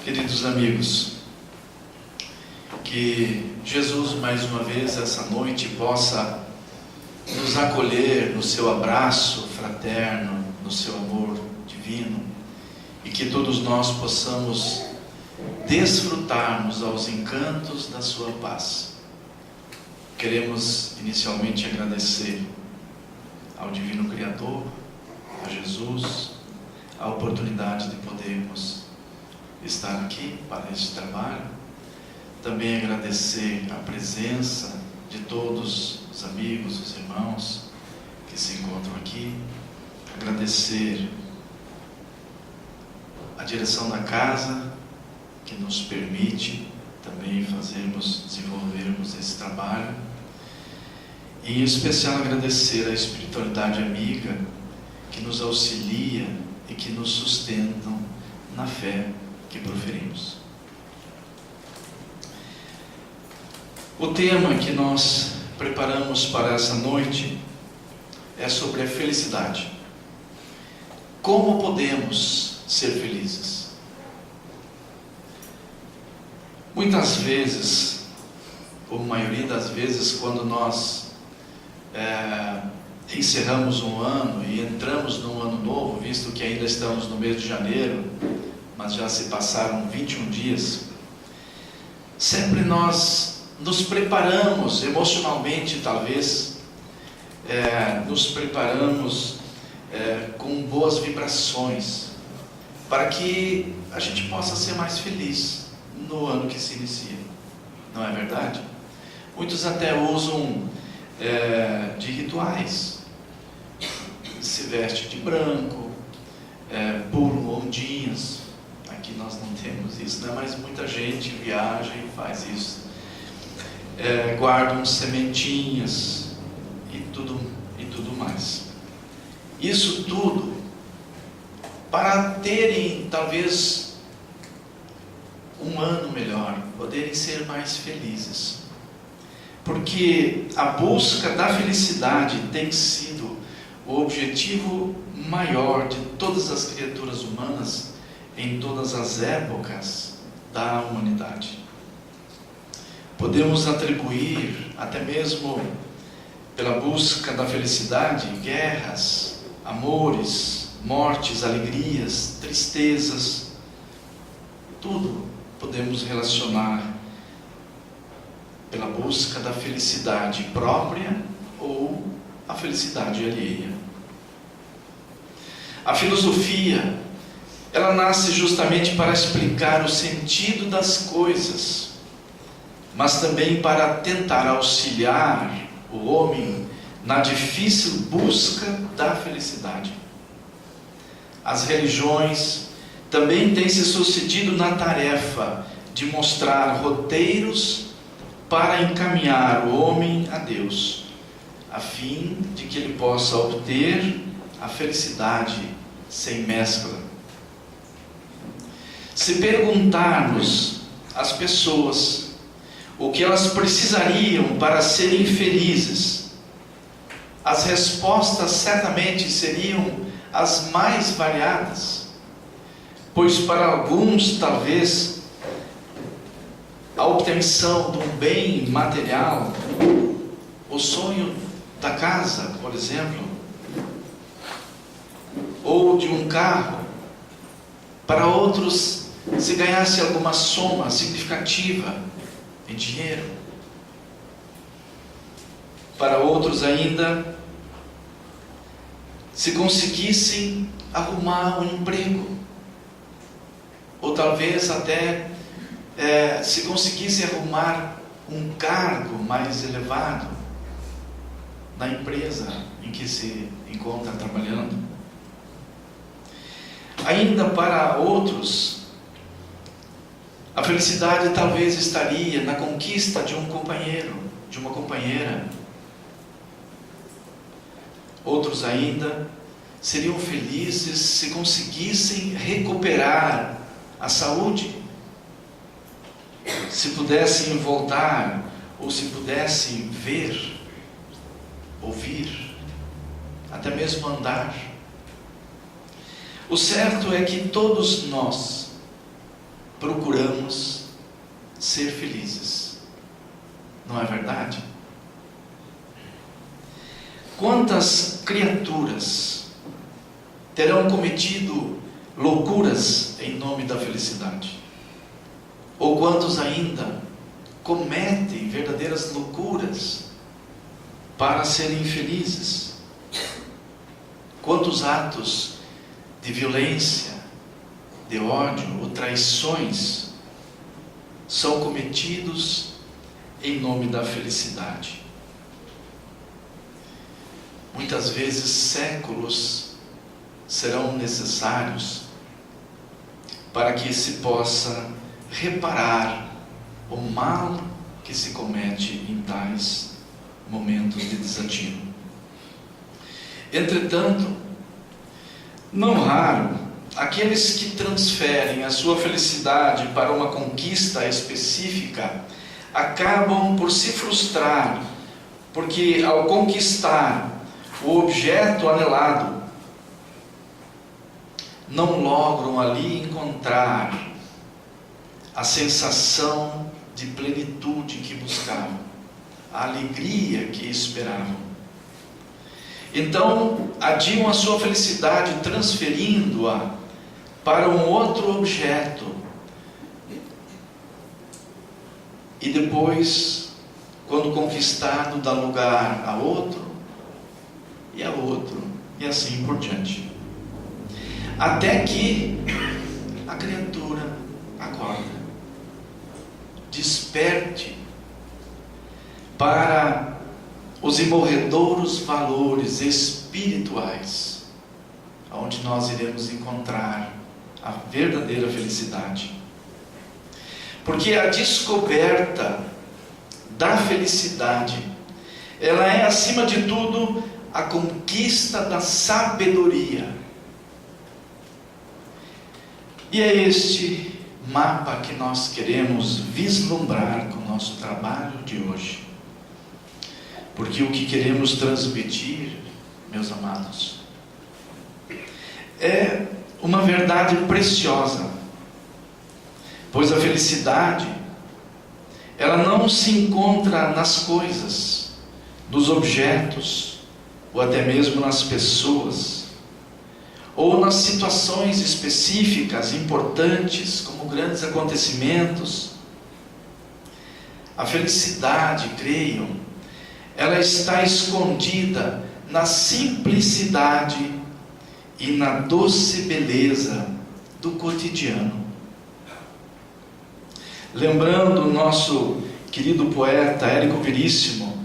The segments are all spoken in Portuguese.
Queridos amigos, que Jesus mais uma vez essa noite possa nos acolher no seu abraço fraterno, no seu amor divino, e que todos nós possamos desfrutarmos aos encantos da sua paz. Queremos inicialmente agradecer ao Divino Criador, a Jesus, a oportunidade de podermos estar aqui para este trabalho. Também agradecer a presença de todos os amigos, os irmãos que se encontram aqui. Agradecer a direção da casa que nos permite também desenvolvermos esse trabalho. E em especial agradecer a espiritualidade amiga que nos auxilia e que nos sustentam na fé que proferimos. O tema que nós preparamos para essa noite é sobre a felicidade. Como podemos ser felizes? Muitas vezes, ou a maioria das vezes, quando nós encerramos um ano e entramos num ano novo, visto que ainda estamos no mês de janeiro, mas já se passaram 21 dias, sempre nós nos preparamos emocionalmente, talvez, nos preparamos com boas vibrações, para que a gente possa ser mais feliz no ano que se inicia, não é verdade? Muitos até usam de rituais, se veste de branco, pulam ondinhas. Aqui nós não temos isso, né? Mas muita gente viaja e faz isso. Guardam sementinhas e tudo mais. Isso tudo para terem talvez um ano melhor, poderem ser mais felizes. Porque a busca da felicidade tem sido o objetivo maior de todas as criaturas humanas em todas as épocas da humanidade. Podemos atribuir, até mesmo pela busca da felicidade, guerras, amores, mortes, alegrias, tristezas, tudo podemos relacionar pela busca da felicidade própria ou a felicidade alheia. A filosofia, ela nasce justamente para explicar o sentido das coisas, mas também para tentar auxiliar o homem na difícil busca da felicidade. As religiões também têm se sucedido na tarefa de mostrar roteiros para encaminhar o homem a Deus, a fim de que ele possa obter a felicidade sem mescla. Se perguntarmos às pessoas o que elas precisariam para serem felizes, as respostas certamente seriam as mais variadas, pois para alguns talvez a obtenção de um bem material, o sonho da casa, por exemplo, ou de um carro, para outros, se ganhasse alguma soma significativa em dinheiro, para outros ainda, se conseguissem arrumar um emprego, ou talvez até se conseguissem arrumar um cargo mais elevado na empresa em que se encontra trabalhando. Ainda para outros, a felicidade talvez estaria na conquista de um companheiro, de uma companheira. Outros ainda seriam felizes se conseguissem recuperar a saúde, se pudessem voltar, ou se pudessem ver, ouvir, até mesmo andar. O certo é que todos nós procuramos ser felizes. Não é verdade? Quantas criaturas terão cometido loucuras em nome da felicidade? Ou quantos ainda cometem verdadeiras loucuras para serem felizes? Quantos atos de violência, de ódio ou traições são cometidos em nome da felicidade? Muitas vezes séculos serão necessários para que se possa reparar o mal que se comete em tais momentos de desatino. Entretanto, não raro, aqueles que transferem a sua felicidade para uma conquista específica acabam por se frustrar, porque ao conquistar o objeto anelado, não logram ali encontrar a sensação de plenitude que buscavam, a alegria que esperavam. Então, adiam a sua felicidade, transferindo-a para um outro objeto. E depois, quando conquistado, dá lugar a outro, e a outro, e assim por diante. Até que a criatura acorda, desperte para os imorredouros valores espirituais, onde nós iremos encontrar a verdadeira felicidade. Porque a descoberta da felicidade, ela é, acima de tudo, a conquista da sabedoria. E é este mapa que nós queremos vislumbrar com o nosso trabalho de hoje. Porque o que queremos transmitir, meus amados, é uma verdade preciosa. Pois a felicidade, ela não se encontra nas coisas, nos objetos, ou até mesmo nas pessoas, ou nas situações específicas, importantes, como grandes acontecimentos. A felicidade, creiam, ela está escondida na simplicidade e na doce beleza do cotidiano. Lembrando o nosso querido poeta Érico Veríssimo,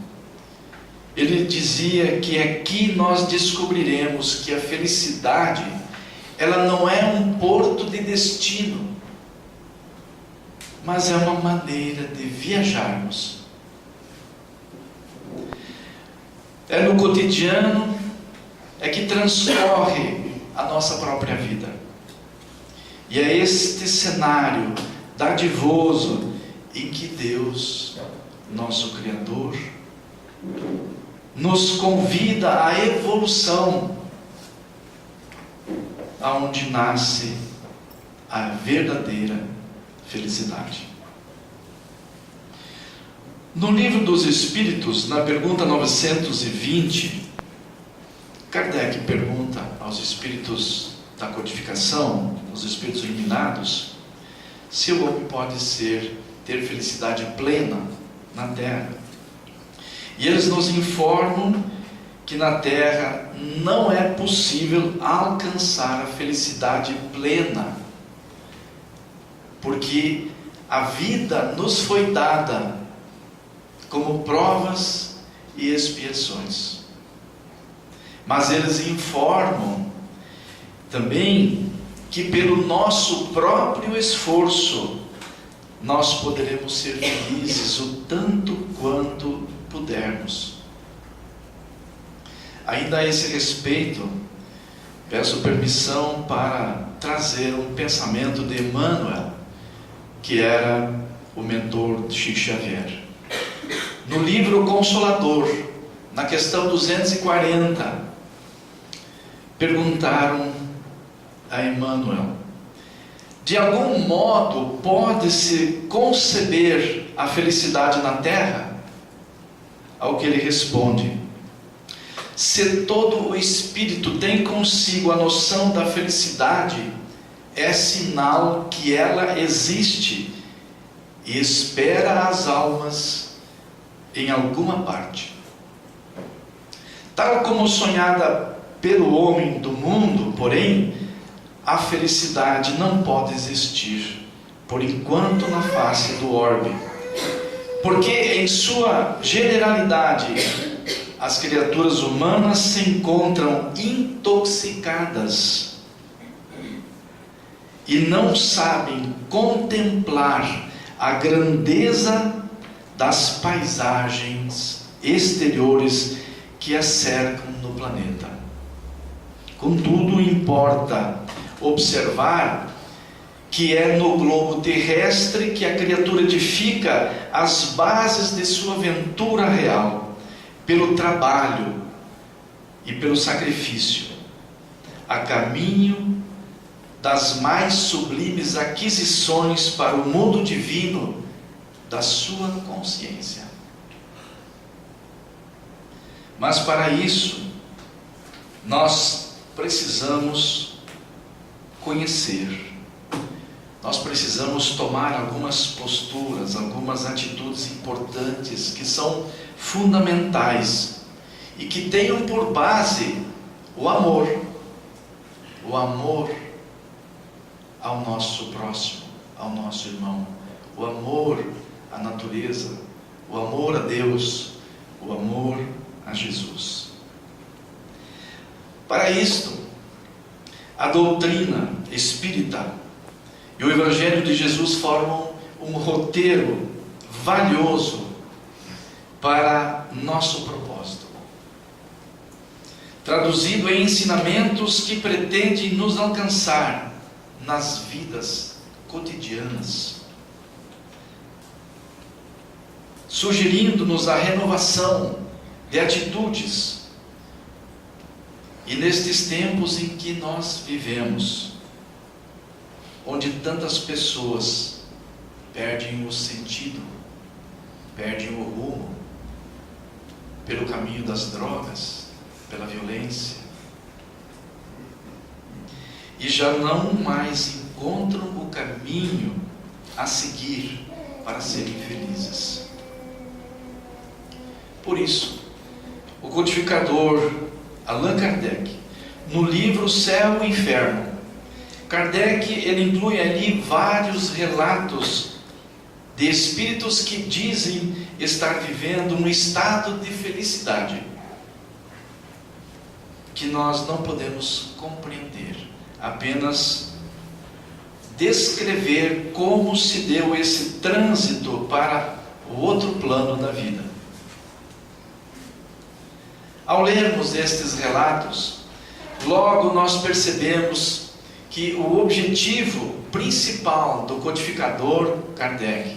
ele dizia que aqui nós descobriremos que a felicidade, ela não é um porto de destino, mas é uma maneira de viajarmos. É no cotidiano é que transcorre a nossa própria vida. E é este cenário dadivoso em que Deus, nosso Criador, nos convida à evolução, aonde nasce a verdadeira felicidade. No Livro dos Espíritos, na pergunta 920, Kardec pergunta aos espíritos da codificação, os espíritos iluminados, se o homem pode ter felicidade plena na Terra. E eles nos informam que na Terra não é possível alcançar a felicidade plena, porque a vida nos foi dada como provas e expiações. Mas eles informam também que pelo nosso próprio esforço nós poderemos ser felizes o tanto quanto pudermos. Ainda a esse respeito, peço permissão para trazer um pensamento de Emmanuel, que era o mentor de Chico Xavier. No livro Consolador, na questão 240, perguntaram a Emmanuel: de algum modo pode-se conceber a felicidade na terra? Ao que ele responde: se todo o espírito tem consigo a noção da felicidade, é sinal que ela existe e espera as almas em alguma parte. Tal como sonhada pelo homem do mundo, porém, a felicidade não pode existir, por enquanto, na face do orbe, porque em sua generalidade as criaturas humanas se encontram intoxicadas e não sabem contemplar a grandeza das paisagens exteriores que a cercam no planeta. Contudo, importa observar que é no globo terrestre que a criatura edifica as bases de sua aventura real, pelo trabalho e pelo sacrifício, a caminho das mais sublimes aquisições para o mundo divino da sua consciência. Mas para isso, nós precisamos conhecer, nós precisamos tomar algumas posturas, algumas atitudes importantes que são fundamentais e que tenham por base o amor ao nosso próximo, ao nosso irmão, o amor à natureza, o amor a Deus, o amor a Jesus. Para isto, a doutrina espírita e o Evangelho de Jesus formam um roteiro valioso para nosso propósito, traduzido em ensinamentos que pretendem nos alcançar nas vidas cotidianas, sugerindo-nos a renovação de atitudes. E nestes tempos em que nós vivemos, onde tantas pessoas perdem o sentido, perdem o rumo, pelo caminho das drogas, pela violência, e já não mais encontram o caminho a seguir para serem felizes. Por isso, o codificador Allan Kardec, no livro Céu e Inferno, Kardec ele inclui ali vários relatos de espíritos que dizem estar vivendo um estado de felicidade que nós não podemos compreender, apenas descrever como se deu esse trânsito para o outro plano da vida. Ao lermos estes relatos, logo nós percebemos que o objetivo principal do codificador Kardec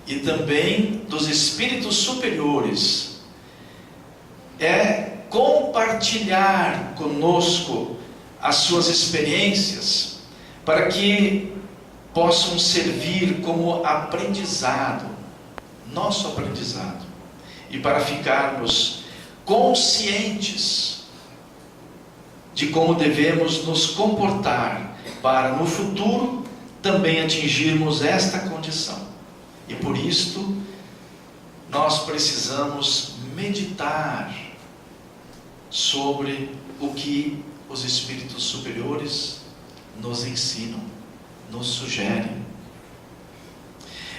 e também dos espíritos superiores é compartilhar conosco as suas experiências para que possam servir como aprendizado, nosso aprendizado, e para ficarmos conscientes de como devemos nos comportar para no futuro também atingirmos esta condição. E por isto nós precisamos meditar sobre o que os espíritos superiores nos ensinam, nos sugerem.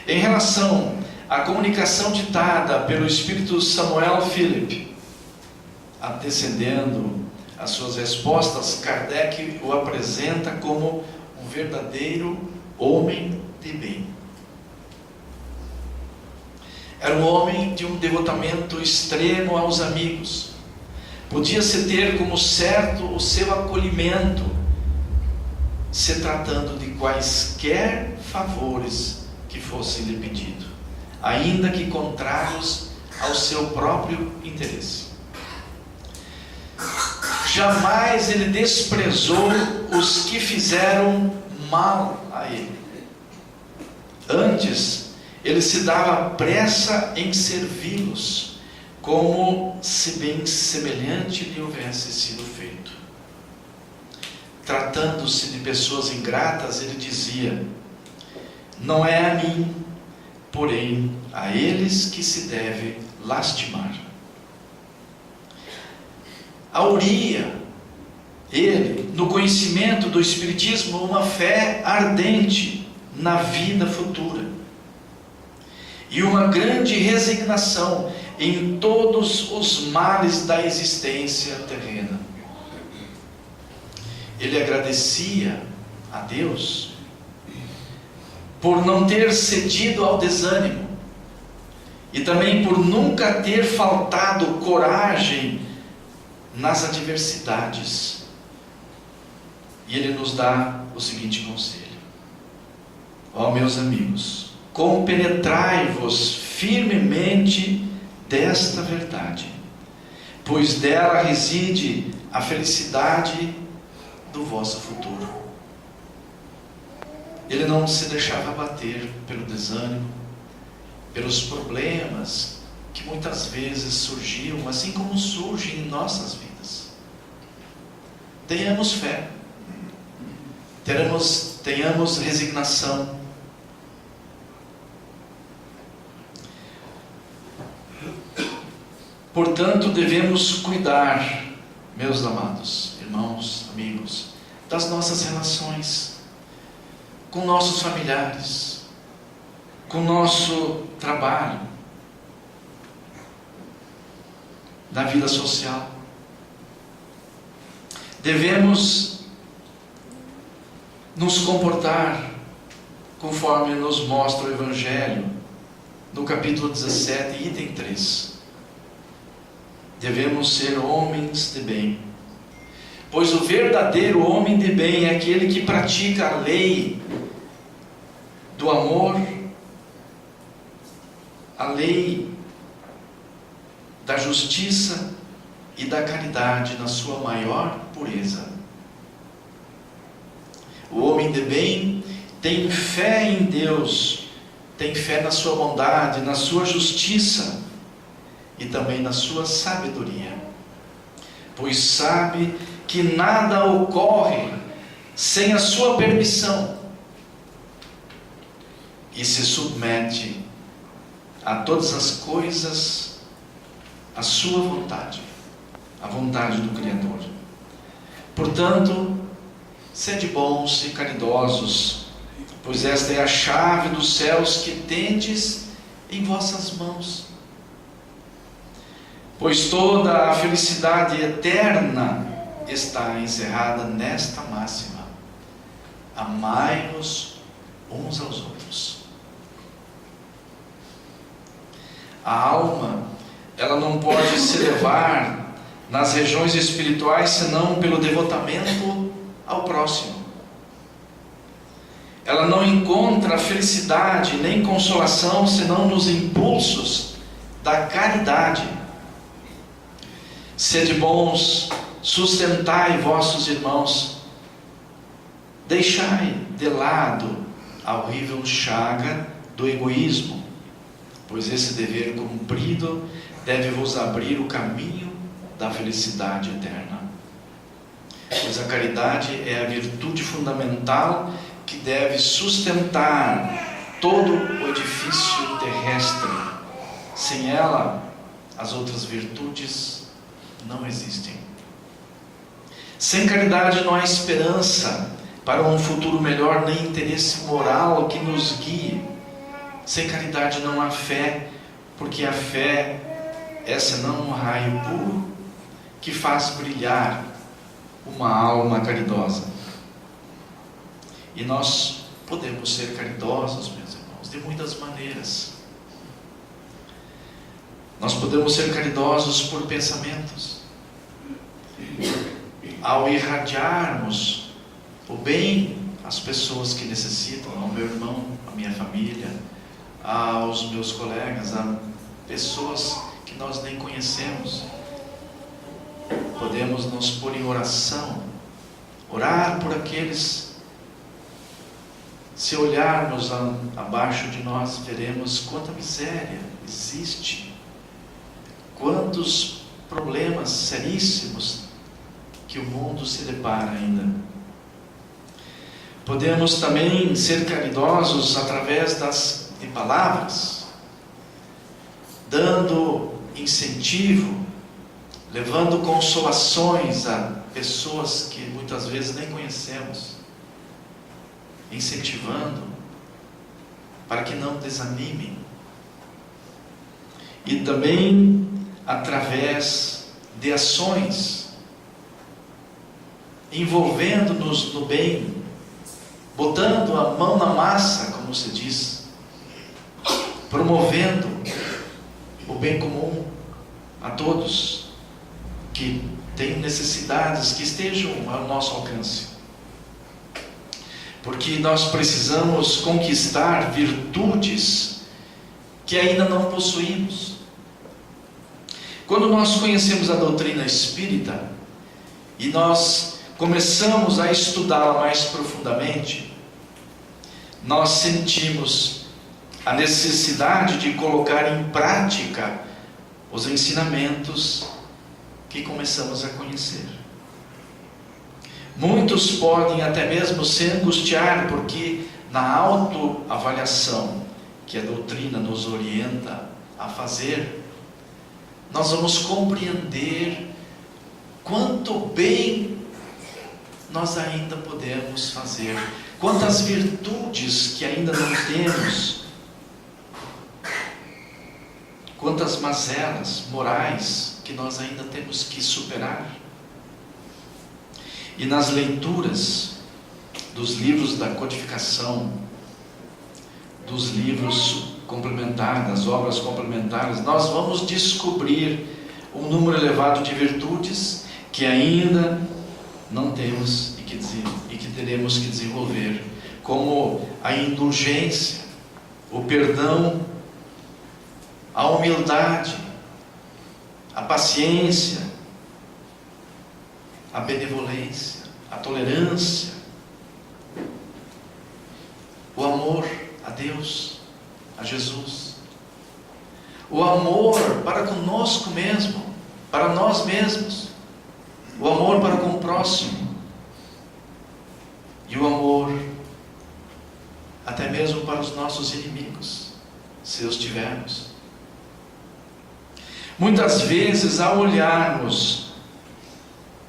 Em relação à comunicação ditada pelo espírito Samuel Philip, antecedendo as suas respostas, Kardec o apresenta como um verdadeiro homem de bem. Era um homem de um devotamento extremo aos amigos. Podia-se ter como certo o seu acolhimento, se tratando de quaisquer favores que fossem lhe pedido, ainda que contrários ao seu próprio interesse. Jamais ele desprezou os que fizeram mal a ele. Antes, ele se dava pressa em servi-los, como se bem semelhante lhe houvesse sido feito. Tratando-se de pessoas ingratas, ele dizia: não é a mim, porém a eles que se deve lastimar. Auria ele, no conhecimento do Espiritismo, uma fé ardente na vida futura e uma grande resignação em todos os males da existência terrena. Ele agradecia a Deus por não ter cedido ao desânimo e também por nunca ter faltado coragem nas adversidades. E ele nos dá o seguinte conselho: ó meus amigos, compenetrai-vos firmemente desta verdade, pois dela reside a felicidade do vosso futuro. Ele não se deixava abater pelo desânimo, pelos problemas que muitas vezes surgiam, assim como surgem em nossas vidas. Tenhamos fé, tenhamos resignação. Portanto, devemos cuidar, meus amados irmãos, amigos, das nossas relações com nossos familiares, com nosso trabalho, na vida social. Devemos nos comportar conforme nos mostra o Evangelho, no capítulo 17, item 3. Devemos ser homens de bem, pois o verdadeiro homem de bem é aquele que pratica a lei do amor, a lei da justiça e da caridade na sua maior pureza. O homem de bem tem fé em Deus, tem fé na sua bondade, na sua justiça e também na sua sabedoria, pois sabe que nada ocorre sem a sua permissão e se submete a todas as coisas à sua vontade, à vontade do Criador. Portanto, sede bons e caridosos, pois esta é a chave dos céus que tendes em vossas mãos. Pois toda a felicidade eterna está encerrada nesta máxima: amai-vos uns aos outros. A alma, ela não pode se elevar nas regiões espirituais senão pelo devotamento ao próximo. Ela não encontra felicidade nem consolação senão nos impulsos da caridade. Sede bons, sustentai vossos irmãos, deixai de lado a horrível chaga do egoísmo, pois esse dever cumprido deve vos abrir o caminho da felicidade eterna. Pois a caridade é a virtude fundamental que deve sustentar todo o edifício terrestre. Sem ela, as outras virtudes não existem. Sem caridade não há esperança para um futuro melhor, nem interesse moral que nos guie. Sem caridade não há fé, porque a fé é senão um raio puro que faz brilhar uma alma caridosa. E nós podemos ser caridosos, meus irmãos, de muitas maneiras. Nós podemos ser caridosos por pensamentos, ao irradiarmos o bem às pessoas que necessitam, ao meu irmão, à minha família, aos meus colegas, a pessoas que nós nem conhecemos. Podemos nos pôr em oração, orar por aqueles Se olharmos abaixo de nós, veremos quanta miséria existe, quantos problemas seríssimos que o mundo se depara ainda. Podemos também ser caridosos através de palavras, dando incentivo, levando consolações a pessoas que muitas vezes nem conhecemos, incentivando para que não desanimem. E também através de ações, envolvendo-nos no bem, botando a mão na massa, como se diz, promovendo o bem comum a todos que têm necessidades que estejam ao nosso alcance. Porque nós precisamos conquistar virtudes que ainda não possuímos. Quando nós conhecemos a doutrina espírita e nós começamos a estudá-la mais profundamente, nós sentimos a necessidade de colocar em prática os ensinamentos que começamos a conhecer. Muitos podem até mesmo se angustiar, porque na autoavaliação que a doutrina nos orienta a fazer, nós vamos compreender quanto bem nós ainda podemos fazer, quantas virtudes que ainda não temos, quantas mazelas morais que nós ainda temos que superar. E nas leituras dos livros da codificação, dos livros complementares, das obras complementares, nós vamos descobrir um número elevado de virtudes que ainda não temos e que teremos que desenvolver, como a indulgência, o perdão, a humildade, a paciência, a benevolência, a tolerância, o amor a Deus, a Jesus, o amor para conosco mesmo, para nós mesmos, o amor para com o próximo, e o amor até mesmo para os nossos inimigos, se os tivermos. Muitas vezes, ao olharmos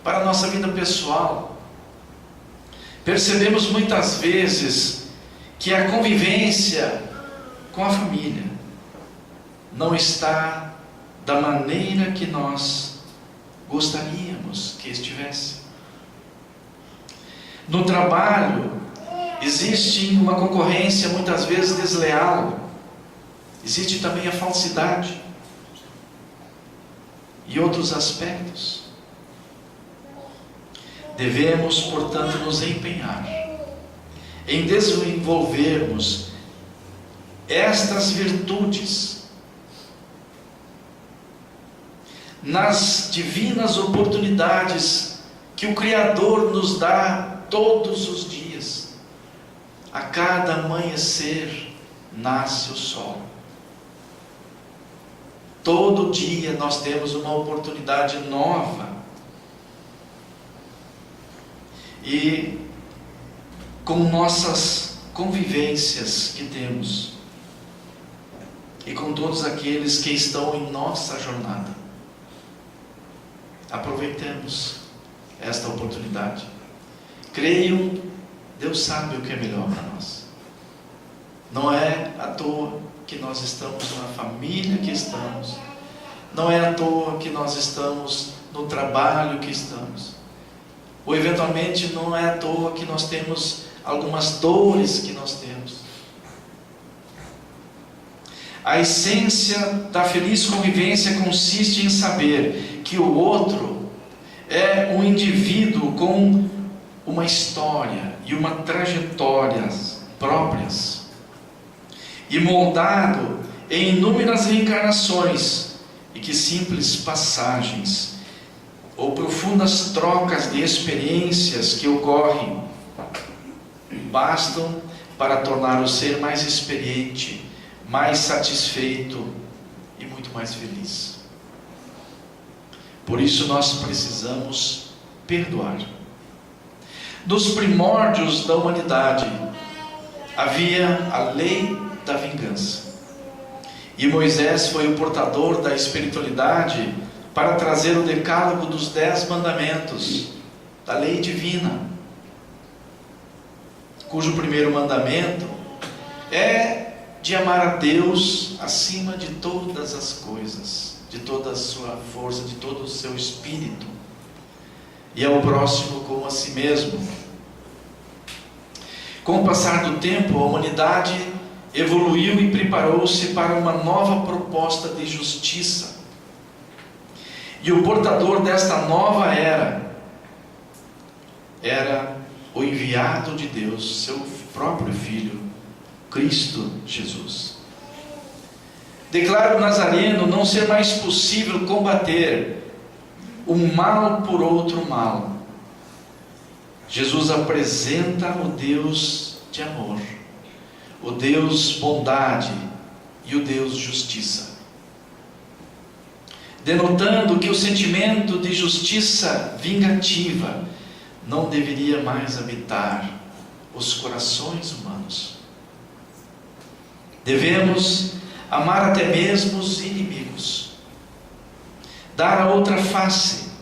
para a nossa vida pessoal, percebemos muitas vezes que a convivência com a família não está da maneira que nós gostaríamos que estivesse. No trabalho, existe uma concorrência muitas vezes desleal, existe também a falsidade e outros aspectos. Devemos, portanto, nos empenhar em desenvolvermos estas virtudes nas divinas oportunidades que o Criador nos dá todos os dias. A cada amanhecer nasce o sol. Todo dia nós temos uma oportunidade nova. E com nossas convivências que temos, e com todos aqueles que estão em nossa jornada, aproveitemos esta oportunidade. Creio, Deus sabe o que é melhor para nós. Não é à toa que nós estamos na família que estamos, não é à toa que nós estamos no trabalho que estamos, ou eventualmente não é à toa que nós temos algumas dores que nós temos. A essência da feliz convivência consiste em saber que o outro é um indivíduo com uma história e uma trajetória próprias, e moldado em inúmeras reencarnações, e que simples passagens ou profundas trocas de experiências que ocorrem bastam para tornar o ser mais experiente, mais satisfeito e muito mais feliz. Por isso nós precisamos perdoar. Nos primórdios da humanidade havia a lei da vingança. E Moisés foi o portador da espiritualidade para trazer o decálogo dos 10 mandamentos, da lei divina, cujo primeiro mandamento é de amar a Deus acima de todas as coisas, de toda a sua força, de todo o seu espírito, e ao próximo como a si mesmo. Com o passar do tempo, a humanidade evoluiu e preparou-se para uma nova proposta de justiça. E o portador desta nova era o enviado de Deus, seu próprio Filho, Cristo Jesus. Declara o Nazareno não ser mais possível combater o mal por outro mal. Jesus apresenta o Deus de amor, o Deus bondade e o Deus justiça, denotando que o sentimento de justiça vingativa não deveria mais habitar os corações humanos. Devemos amar até mesmo os inimigos, dar a outra face,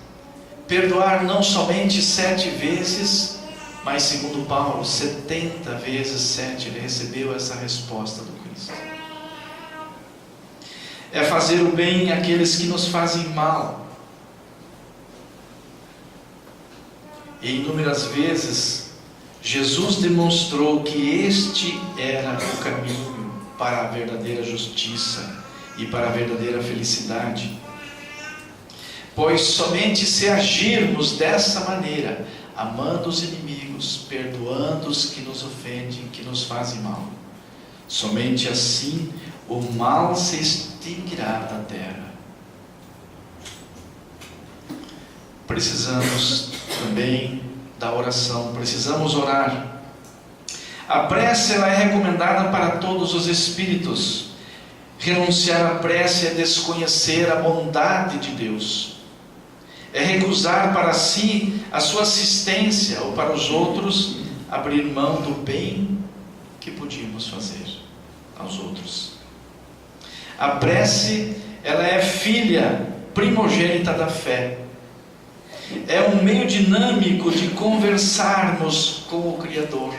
perdoar não somente 7 vezes, mas segundo Paulo, 70 vezes 7, ele recebeu essa resposta do Cristo. É fazer o bem àqueles que nos fazem mal. E inúmeras vezes, Jesus demonstrou que este era o caminho para a verdadeira justiça e para a verdadeira felicidade. Pois somente se agirmos dessa maneira, amando os inimigos, perdoando os que nos ofendem, que nos fazem mal, somente assim o mal se extinguirá da terra. Precisamos também da oração, precisamos orar. A prece ela é recomendada para todos os espíritos. Renunciar à prece é desconhecer a bondade de Deus, é recusar para si a sua assistência, ou para os outros abrir mão do bem que podíamos fazer aos outros. A prece ela é filha primogênita da fé, é um meio dinâmico de conversarmos com o Criador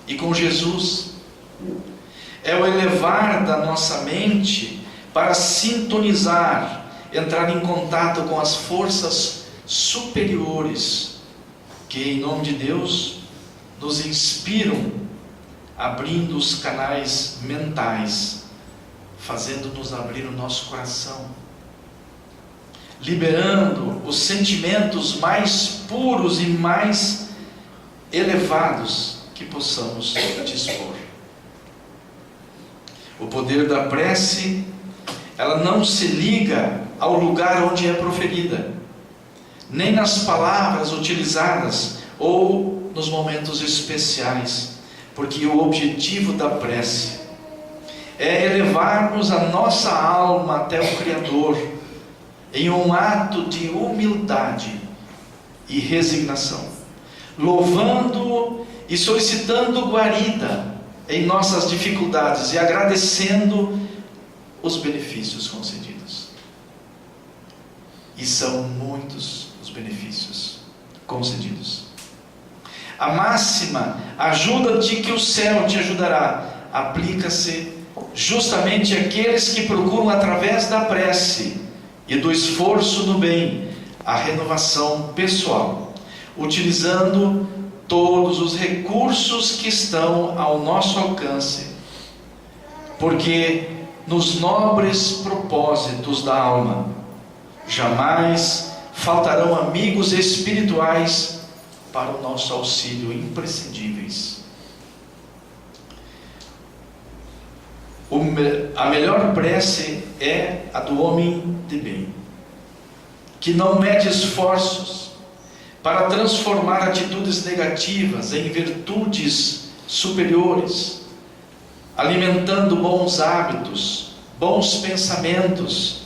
e com Jesus. É o elevar da nossa mente para sintonizar, entrar em contato com as forças superiores que, em nome de Deus, nos inspiram, abrindo os canais mentais, fazendo-nos abrir o nosso coração, liberando os sentimentos mais puros e mais elevados que possamos dispor. O poder da prece, ela não se liga ao lugar onde é proferida, nem nas palavras utilizadas ou nos momentos especiais, porque o objetivo da prece é elevarmos a nossa alma até o Criador em um ato de humildade e resignação, louvando e solicitando guarida em nossas dificuldades e agradecendo os benefícios concedidos. E são muitos os benefícios concedidos. A máxima, ajuda-te que o céu te ajudará, aplica-se justamente àqueles que procuram através da prece e do esforço no bem a renovação pessoal, utilizando todos os recursos que estão ao nosso alcance, porque nos nobres propósitos da alma jamais faltarão amigos espirituais para o nosso auxílio, imprescindíveis. A melhor prece é a do homem de bem, que não mede esforços para transformar atitudes negativas em virtudes superiores, alimentando bons hábitos, bons pensamentos,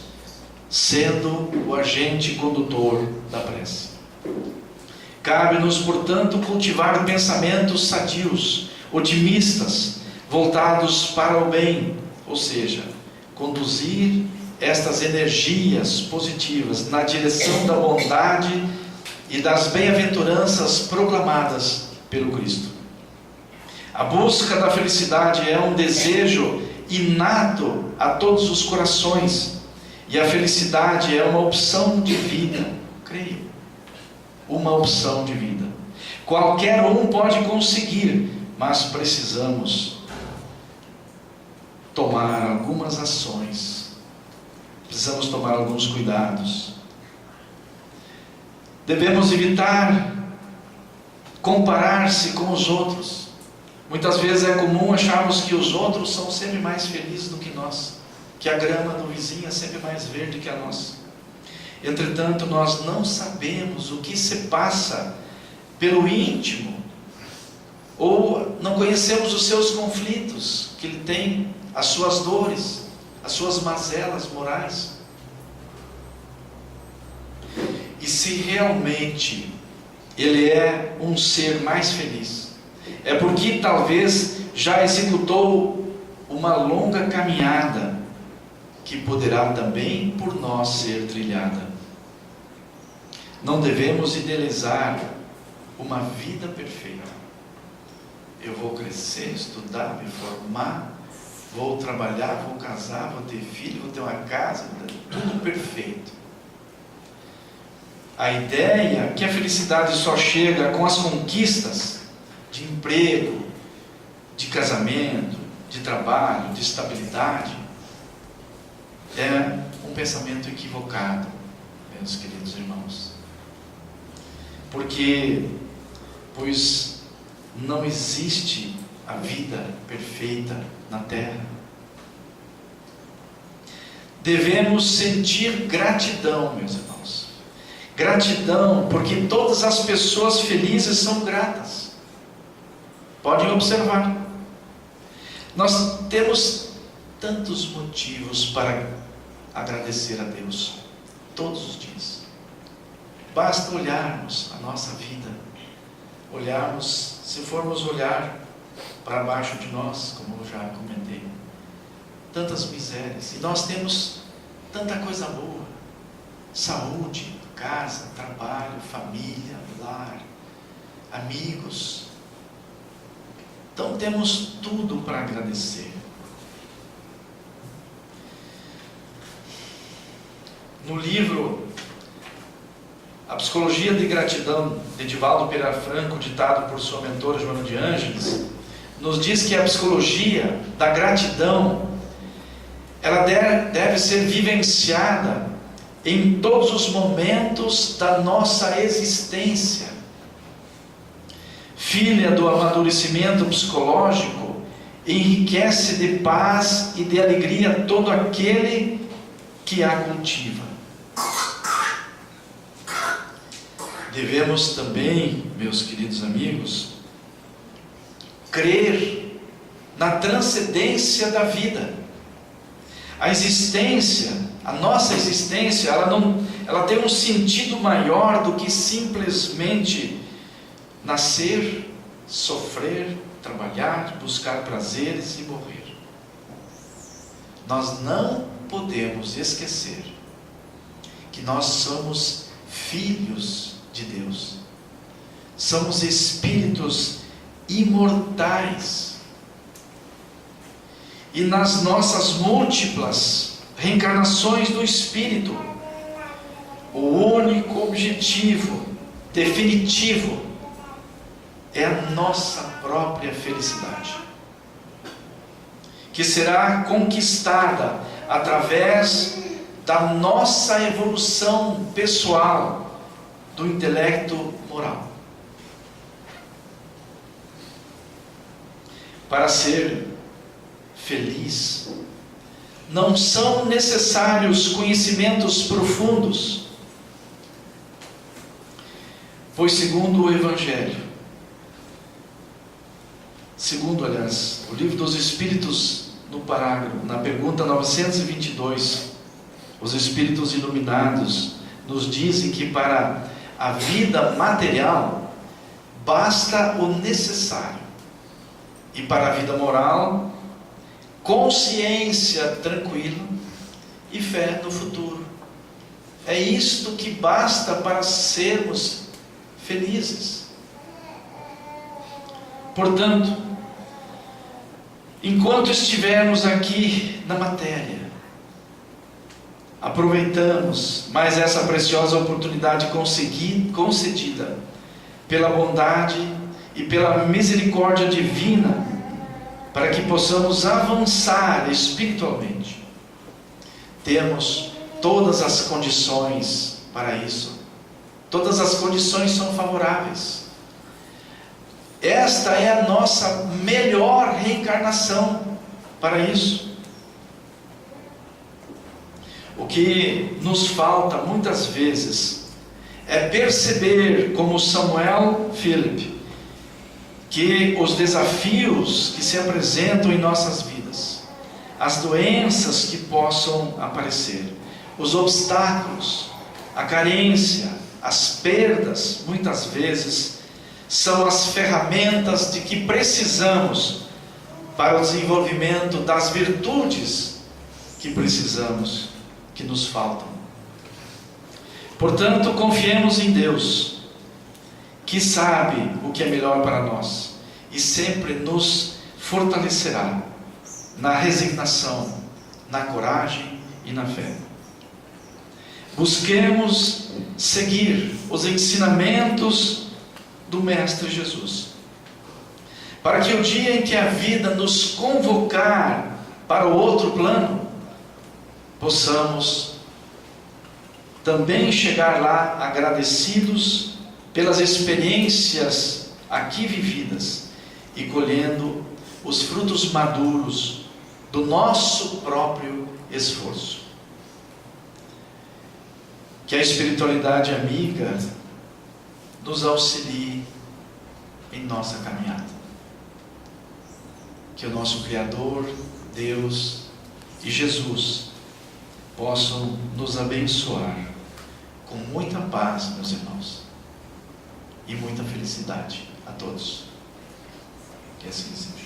sendo o agente condutor da prece. Cabe-nos, portanto, cultivar pensamentos sadios, otimistas, voltados para o bem, ou seja, conduzir estas energias positivas na direção da bondade e das bem-aventuranças proclamadas pelo Cristo. A busca da felicidade é um desejo inato a todos os corações, e a felicidade é uma opção de vida, creio, uma opção de vida. Qualquer um pode conseguir, mas precisamos tomar algumas ações, precisamos tomar alguns cuidados. Devemos evitar comparar-se com os outros. Muitas vezes é comum acharmos que os outros são sempre mais felizes do que nós, que a grama do vizinho é sempre mais verde que a nossa. Entretanto, nós não sabemos o que se passa pelo íntimo, ou não conhecemos os seus conflitos, que ele tem, as suas dores, as suas mazelas morais. E se realmente ele é um ser mais feliz, é porque talvez já executou uma longa caminhada, que poderá também por nós ser trilhada. Não devemos idealizar uma vida perfeita. Eu vou crescer, estudar, me formar, vou trabalhar, vou casar, vou ter filho, vou ter uma casa, tudo perfeito. A ideia é que a felicidade só chega com as conquistas de emprego, de casamento, de trabalho, de estabilidade, é um pensamento equivocado, meus queridos irmãos. Pois não existe a vida perfeita na terra. Devemos sentir gratidão, meus irmãos. Gratidão, porque todas as pessoas felizes são gratas. Podem observar. Nós temos tantos motivos para agradecer a Deus, todos os dias. Basta olharmos a nossa vida, olharmos, se formos olhar para baixo de nós, como eu já comentei, tantas misérias, e nós temos tanta coisa boa, saúde, casa, trabalho, família, lar, amigos. Então temos tudo para agradecer. No livro A Psicologia de Gratidão, de Divaldo Pereira Franco, ditado por sua mentora Joana de Ângeles, nos diz que a psicologia da gratidão, ela deve ser vivenciada em todos os momentos da nossa existência. Filha do amadurecimento psicológico, enriquece de paz e de alegria todo aquele que a cultiva. Devemos também, meus queridos amigos, crer na transcendência da vida. A existência, a nossa existência, ela tem um sentido maior do que simplesmente nascer, sofrer, trabalhar, buscar prazeres e morrer. Nós não podemos esquecer que nós somos filhos de Deus. Somos espíritos imortais. E nas nossas múltiplas reencarnações do Espírito, o único objetivo definitivo é a nossa própria felicidade, que será conquistada através da nossa evolução pessoal, do intelecto moral. Para ser feliz, não são necessários conhecimentos profundos, pois segundo o Evangelho, o Livro dos Espíritos, no parágrafo, na pergunta 922, os Espíritos iluminados nos dizem que para a vida material basta o necessário, e para a vida moral, consciência tranquila e fé no futuro. É isto que basta para sermos felizes. Portanto, enquanto estivermos aqui na matéria, aproveitamos mais essa preciosa oportunidade concedida pela bondade e pela misericórdia divina, para que possamos avançar espiritualmente. Temos todas as condições para isso. Todas as condições são favoráveis. Esta é a nossa melhor reencarnação para isso. O que nos falta muitas vezes é perceber, como Samuel Philip, que os desafios que se apresentam em nossas vidas, as doenças que possam aparecer, os obstáculos, a carência, as perdas, muitas vezes, são as ferramentas de que precisamos para o desenvolvimento das virtudes que precisamos, que nos faltam. Portanto, confiemos em Deus, que sabe o que é melhor para nós e sempre nos fortalecerá na resignação, na coragem e na fé. Busquemos seguir os ensinamentos do Mestre Jesus, para que o dia em que a vida nos convocar para o outro plano, possamos também chegar lá agradecidos pelas experiências aqui vividas e colhendo os frutos maduros do nosso próprio esforço. Que a espiritualidade amiga nos auxilie em nossa caminhada. Que o nosso Criador, Deus e Jesus possam nos abençoar com muita paz, meus irmãos, e muita felicidade a todos. Que assim seja.